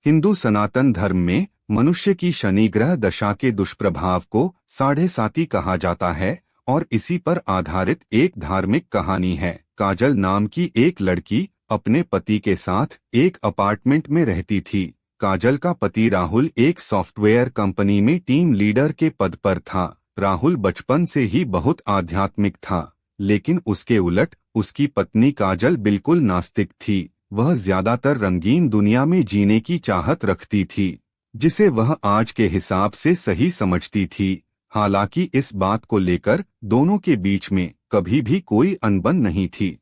हिंदू सनातन धर्म में मनुष्य की शनि ग्रह दशा के दुष्प्रभाव को साढ़े साती कहा जाता है और इसी पर आधारित एक धार्मिक कहानी है। काजल नाम की एक लड़की अपने पति के साथ एक अपार्टमेंट में रहती थी। काजल का पति राहुल एक सॉफ्टवेयर कंपनी में टीम लीडर के पद पर था। राहुल बचपन से ही बहुत आध्यात्मिक था, लेकिन उसके उलट उसकी पत्नी काजल बिल्कुल नास्तिक थी। वह ज्यादातर रंगीन दुनिया में जीने की चाहत रखती थी, जिसे वह आज के हिसाब से सही समझती थी। हालांकि इस बात को लेकर दोनों के बीच में कभी भी कोई अनबन नहीं थी।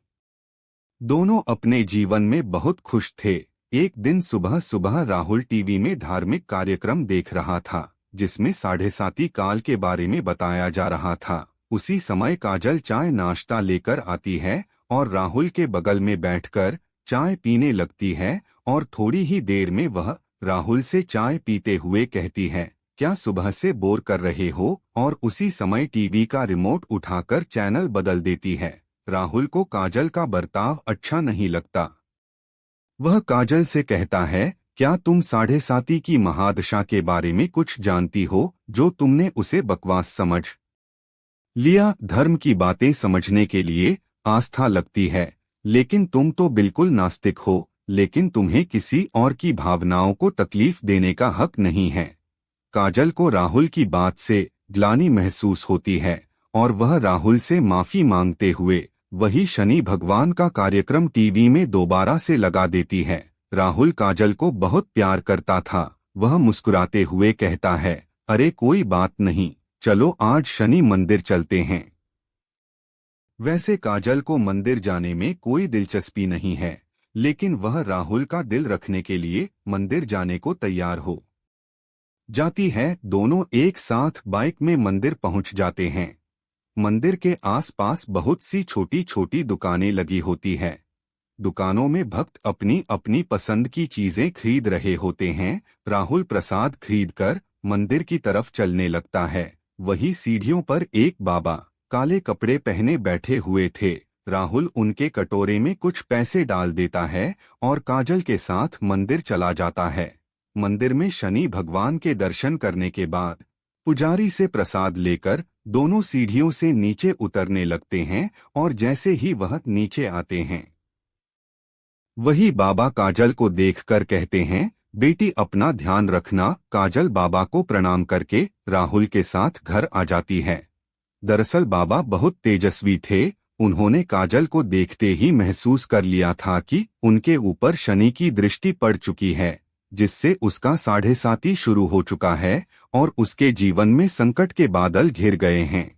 दोनों अपने जीवन में बहुत खुश थे। एक दिन सुबह सुबह राहुल टीवी में धार्मिक कार्यक्रम देख रहा था, जिसमें साढ़े साती काल के बारे में बताया जा रहा था। उसी समय काजल चाय नाश्ता लेकर आती है और राहुल के बगल में बैठकर चाय पीने लगती है और थोड़ी ही देर में वह राहुल से चाय पीते हुए कहती है, क्या सुबह से बोर कर रहे हो? और उसी समय टीवी का रिमोट उठाकर चैनल बदल देती है। राहुल को काजल का बर्ताव अच्छा नहीं लगता। वह काजल से कहता है, क्या तुम साढ़े साती की महादशा के बारे में कुछ जानती हो जो तुमने उसे बकवास समझ लिया? धर्म की बातें समझने के लिए आस्था लगती है, लेकिन तुम तो बिल्कुल नास्तिक हो। लेकिन तुम्हें किसी और की भावनाओं को तकलीफ देने का हक नहीं है। काजल को राहुल की बात से ग्लानि महसूस होती है और वह राहुल से माफी मांगते हुए वही शनि भगवान का कार्यक्रम टीवी में दोबारा से लगा देती है। राहुल काजल को बहुत प्यार करता था। वह मुस्कुराते हुए कहता है, अरे कोई बात नहीं, चलो आज शनि मंदिर चलते हैं। वैसे काजल को मंदिर जाने में कोई दिलचस्पी नहीं है, लेकिन वह राहुल का दिल रखने के लिए मंदिर जाने को तैयार हो जाती है। दोनों एक साथ बाइक में मंदिर पहुंच जाते हैं। मंदिर के आसपास बहुत सी छोटी छोटी दुकानें लगी होती है। दुकानों में भक्त अपनी अपनी पसंद की चीजें खरीद रहे होते हैं। राहुल प्रसाद खरीदकर मंदिर की तरफ चलने लगता है। वही सीढ़ियों पर एक बाबा काले कपड़े पहने बैठे हुए थे। राहुल उनके कटोरे में कुछ पैसे डाल देता है और काजल के साथ मंदिर चला जाता है। मंदिर में शनि भगवान के दर्शन करने के बाद पुजारी से प्रसाद लेकर दोनों सीढ़ियों से नीचे उतरने लगते हैं और जैसे ही वह नीचे आते हैं, वही बाबा काजल को देखकर कहते हैं, बेटी अपना ध्यान रखना। काजल बाबा को प्रणाम करके राहुल के साथ घर आ जाती है। दरअसल बाबा बहुत तेजस्वी थे। उन्होंने काजल को देखते ही महसूस कर लिया था कि उनके ऊपर शनि की दृष्टि पड़ चुकी है, जिससे उसका साढ़े साती शुरू हो चुका है और उसके जीवन में संकट के बादल घिर गए हैं।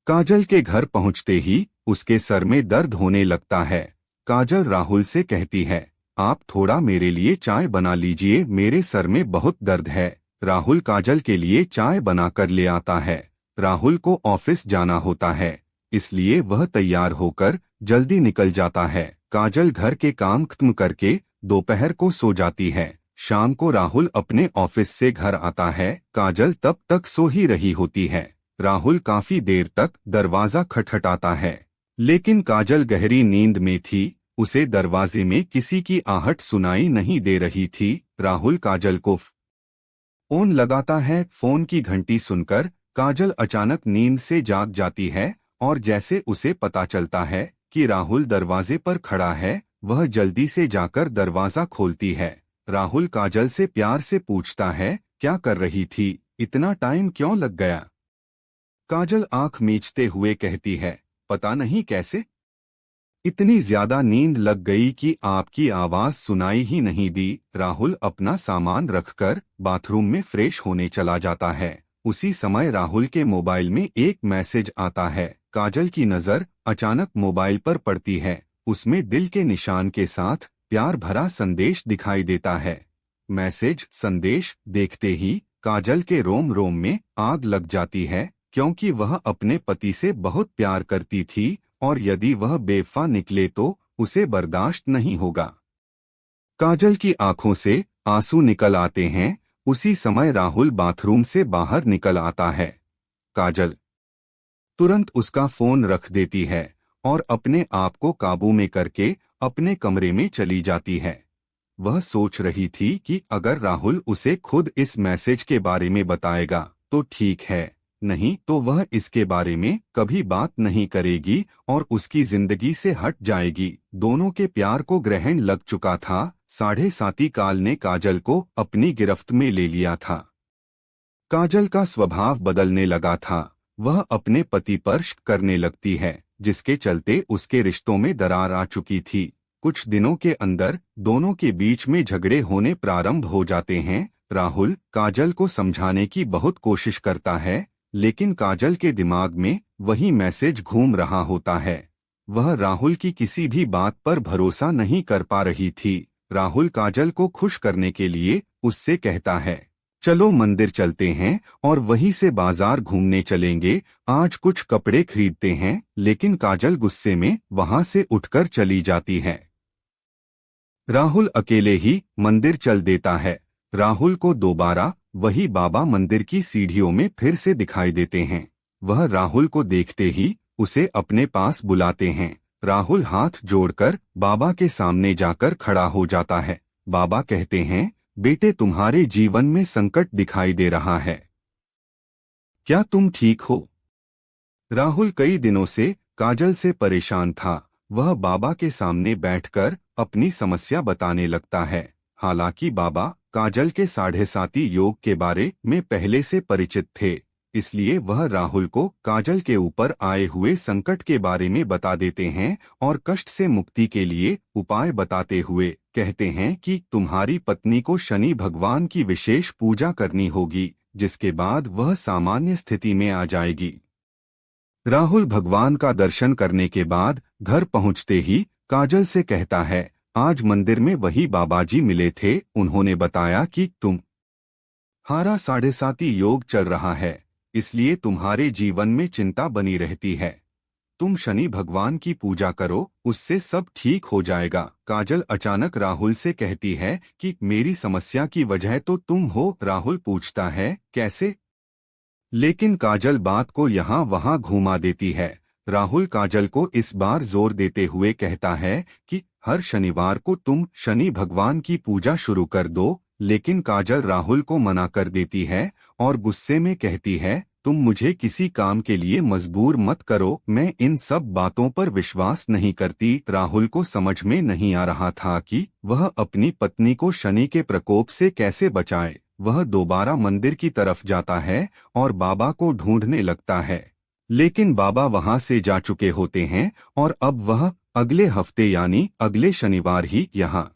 काजल के घर पहुंचते ही उसके सर में दर्द होने लगता है। काजल राहुल से कहती है, आप थोड़ा मेरे लिए चाय बना लीजिए, मेरे सर में बहुत दर्द है। राहुल काजल के लिए चाय बनाकर ले आता है। राहुल को ऑफिस जाना होता है, इसलिए वह तैयार होकर जल्दी निकल जाता है। काजल घर के काम खत्म करके दोपहर को सो जाती है। शाम को राहुल अपने ऑफिस से घर आता है। काजल तब तक सो ही रही होती है। राहुल काफी देर तक दरवाजा खटखटाता है, लेकिन काजल गहरी नींद में थी। उसे दरवाजे में किसी की आहट सुनाई नहीं दे रही थी। राहुल काजल को फोन लगाता है। फोन की घंटी सुनकर काजल अचानक नींद से जाग जाती है और जैसे उसे पता चलता है कि राहुल दरवाजे पर खड़ा है, वह जल्दी से जाकर दरवाजा खोलती है। राहुल काजल से प्यार से पूछता है, क्या कर रही थी? इतना टाइम क्यों लग गया? काजल आंख मीचते हुए कहती है, पता नहीं कैसे इतनी ज्यादा नींद लग गई कि आपकी आवाज सुनाई ही नहीं दी। राहुल अपना सामान रखकर बाथरूम में फ्रेश होने चला जाता है। उसी समय राहुल के मोबाइल में एक मैसेज आता है। काजल की नजर अचानक मोबाइल पर पड़ती है। उसमें दिल के निशान के साथ प्यार भरा संदेश दिखाई देता है। मैसेज संदेश देखते ही काजल के रोम रोम में आग लग जाती है, क्योंकि वह अपने पति से बहुत प्यार करती थी और यदि वह बेवफा निकले तो उसे बर्दाश्त नहीं होगा। काजल की आंखों से आंसू निकल आते हैं। उसी समय राहुल बाथरूम से बाहर निकल आता है। काजल तुरंत उसका फोन रख देती है और अपने आप को काबू में करके अपने कमरे में चली जाती है। वह सोच रही थी कि अगर राहुल उसे खुद इस मैसेज के बारे में बताएगा तो ठीक है, नहीं तो वह इसके बारे में कभी बात नहीं करेगी और उसकी जिंदगी से हट जाएगी। दोनों के प्यार को ग्रहण लग चुका था। 7.5 काल ने काजल को अपनी गिरफ्त में ले लिया था। काजल का स्वभाव बदलने लगा था। वह अपने पति पर शक करने लगती है, जिसके चलते उसके रिश्तों में दरार आ चुकी थी। कुछ दिनों के अंदर दोनों के बीच में झगड़े होने प्रारंभ हो जाते हैं। राहुल काजल को समझाने की बहुत कोशिश करता है, लेकिन काजल के दिमाग में वही मैसेज घूम रहा होता है। वह राहुल की किसी भी बात पर भरोसा नहीं कर पा रही थी। राहुल काजल को खुश करने के लिए उससे कहता है, चलो मंदिर चलते हैं और वहीं से बाजार घूमने चलेंगे, आज कुछ कपड़े खरीदते हैं। लेकिन काजल गुस्से में वहां से उठकर चली जाती है। राहुल अकेले ही मंदिर चल देता है। राहुल को दोबारा वही बाबा मंदिर की सीढ़ियों में फिर से दिखाई देते हैं। वह राहुल को देखते ही उसे अपने पास बुलाते हैं। राहुल हाथ जोड़कर बाबा के सामने जाकर खड़ा हो जाता है। बाबा कहते हैं, बेटे तुम्हारे जीवन में संकट दिखाई दे रहा है, क्या तुम ठीक हो? राहुल कई दिनों से काजल से परेशान था। वह बाबा के सामने बैठकर अपनी समस्या बताने लगता है। हालांकि बाबा काजल के 7.5 योग के बारे में पहले से परिचित थे, इसलिए वह राहुल को काजल के ऊपर आए हुए संकट के बारे में बता देते हैं और कष्ट से मुक्ति के लिए उपाय बताते हुए कहते हैं कि तुम्हारी पत्नी को शनि भगवान की विशेष पूजा करनी होगी, जिसके बाद वह सामान्य स्थिति में आ जाएगी। राहुल भगवान का दर्शन करने के बाद घर पहुंचते ही काजल से कहता है, आज मंदिर में वही बाबाजी मिले थे, उन्होंने बताया कि तुम्हारा 7.5 योग चल रहा है, इसलिए तुम्हारे जीवन में चिंता बनी रहती है। तुम शनि भगवान की पूजा करो, उससे सब ठीक हो जाएगा। काजल अचानक राहुल से कहती है कि मेरी समस्या की वजह तो तुम हो। राहुल पूछता है, कैसे? लेकिन काजल बात को यहाँ वहाँ घुमा देती है। राहुल काजल को इस बार जोर देते हुए कहता है कि हर शनिवार को तुम शनि भगवान की पूजा शुरू कर दो। लेकिन काजल राहुल को मना कर देती है और गुस्से में कहती है, तुम मुझे किसी काम के लिए मजबूर मत करो, मैं इन सब बातों पर विश्वास नहीं करती। राहुल को समझ में नहीं आ रहा था कि वह अपनी पत्नी को शनि के प्रकोप से कैसे बचाए। वह दोबारा मंदिर की तरफ जाता है और बाबा को ढूंढने लगता है, लेकिन बाबा वहां से जा चुके होते हैं और अब वह अगले हफ्ते यानी अगले शनिवार ही यहाँ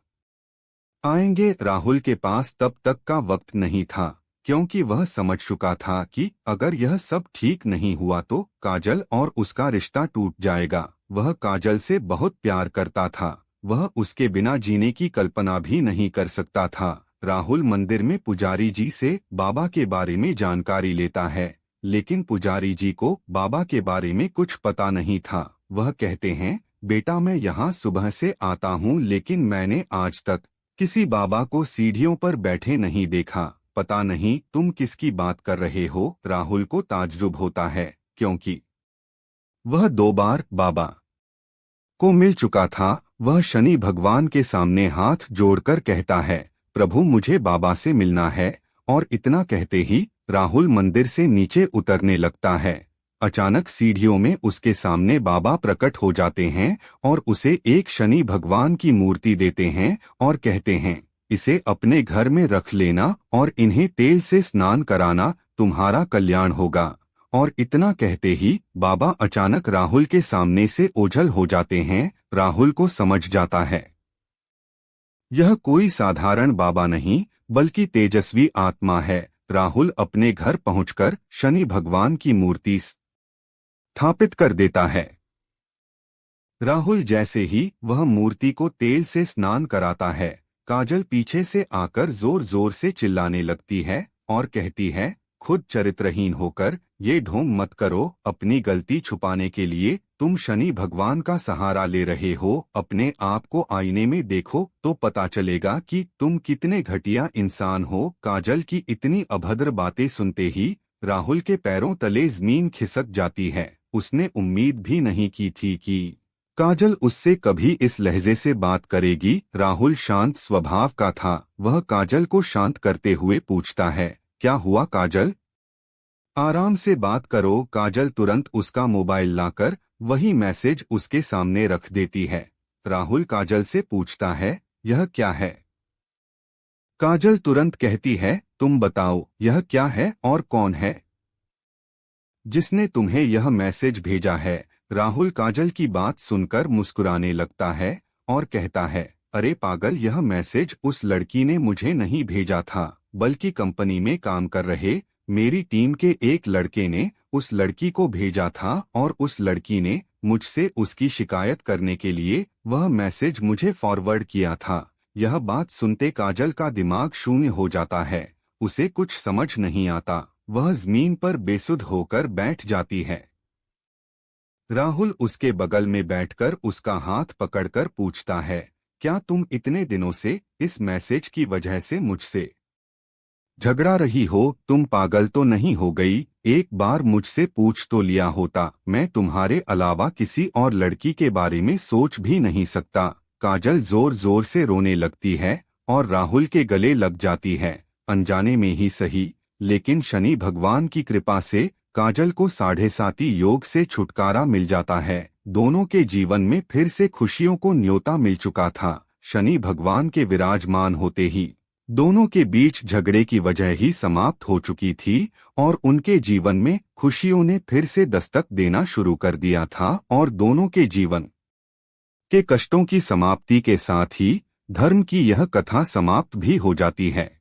आएंगे। राहुल के पास तब तक का वक्त नहीं था, क्योंकि वह समझ चुका था कि अगर यह सब ठीक नहीं हुआ तो काजल और उसका रिश्ता टूट जाएगा। वह काजल से बहुत प्यार करता था, वह उसके बिना जीने की कल्पना भी नहीं कर सकता था। राहुल मंदिर में पुजारी जी से बाबा के बारे में जानकारी लेता है, लेकिन पुजारी जी को बाबा के बारे में कुछ पता नहीं था। वह कहते हैं, बेटा मैं यहाँ सुबह से आता हूँ, लेकिन मैंने आज तक किसी बाबा को सीढ़ियों पर बैठे नहीं देखा, पता नहीं तुम किसकी बात कर रहे हो। राहुल को ताज्जुब होता है, क्योंकि वह 2 बार बाबा को मिल चुका था। वह शनि भगवान के सामने हाथ जोड़कर कहता है, प्रभु मुझे बाबा से मिलना है। और इतना कहते ही राहुल मंदिर से नीचे उतरने लगता है। अचानक सीढ़ियों में उसके सामने बाबा प्रकट हो जाते हैं और उसे एक शनि भगवान की मूर्ति देते हैं और कहते हैं, इसे अपने घर में रख लेना और इन्हें तेल से स्नान कराना, तुम्हारा कल्याण होगा। और इतना कहते ही बाबा अचानक राहुल के सामने से ओझल हो जाते हैं। राहुल को समझ जाता है यह कोई साधारण बाबा नहीं बल्कि तेजस्वी आत्मा है। राहुल अपने घर पहुंचकर शनि भगवान की मूर्ति स्थापित कर देता है। राहुल जैसे ही वह मूर्ति को तेल से स्नान कराता है, काजल पीछे से आकर जोर जोर से चिल्लाने लगती है और कहती है, खुद चरित्रहीन होकर ये ढोंग मत करो। अपनी गलती छुपाने के लिए तुम शनि भगवान का सहारा ले रहे हो। अपने आप को आईने में देखो तो पता चलेगा कि तुम कितने घटिया इंसान हो। काजल की इतनी अभद्र बातें सुनते ही राहुल के पैरों तले जमीन खिसक जाती है। उसने उम्मीद भी नहीं की थी कि काजल उससे कभी इस लहजे से बात करेगी? राहुल शांत स्वभाव का था। वह काजल को शांत करते हुए पूछता है, क्या हुआ काजल? आराम से बात करो। काजल तुरंत उसका मोबाइल लाकर वही मैसेज उसके सामने रख देती है। राहुल काजल से पूछता है, यह क्या है? काजल तुरंत कहती है, तुम बताओ यह क्या है और कौन है जिसने तुम्हें यह मैसेज भेजा है? राहुल काजल की बात सुनकर मुस्कुराने लगता है और कहता है, अरे पागल, यह मैसेज उस लड़की ने मुझे नहीं भेजा था, बल्कि कंपनी में काम कर रहे मेरी टीम के एक लड़के ने उस लड़की को भेजा था और उस लड़की ने मुझसे उसकी शिकायत करने के लिए वह मैसेज मुझे फॉरवर्ड किया था। यह बात सुनते काजल का दिमाग शून्य हो जाता है। उसे कुछ समझ नहीं आता। वह जमीन पर बेसुध होकर बैठ जाती है। राहुल उसके बगल में बैठकर उसका हाथ पकड़कर पूछता है, क्या तुम इतने दिनों से इस मैसेज की वजह से मुझसे झगड़ा रही हो? तुम पागल तो नहीं हो गई? एक बार मुझसे पूछ तो लिया होता। मैं तुम्हारे अलावा किसी और लड़की के बारे में सोच भी नहीं सकता। काजल जोर जोर से रोने लगती है और राहुल के गले लग जाती है। अनजाने में ही सही, लेकिन शनि भगवान की कृपा से काजल को 7.5 योग से छुटकारा मिल जाता है। दोनों के जीवन में फिर से खुशियों को न्योता मिल चुका था। शनि भगवान के विराजमान होते ही दोनों के बीच झगड़े की वजह ही समाप्त हो चुकी थी और उनके जीवन में खुशियों ने फिर से दस्तक देना शुरू कर दिया था और दोनों के जीवन के कष्टों की समाप्ति के साथ ही धर्म की यह कथा समाप्त भी हो जाती है।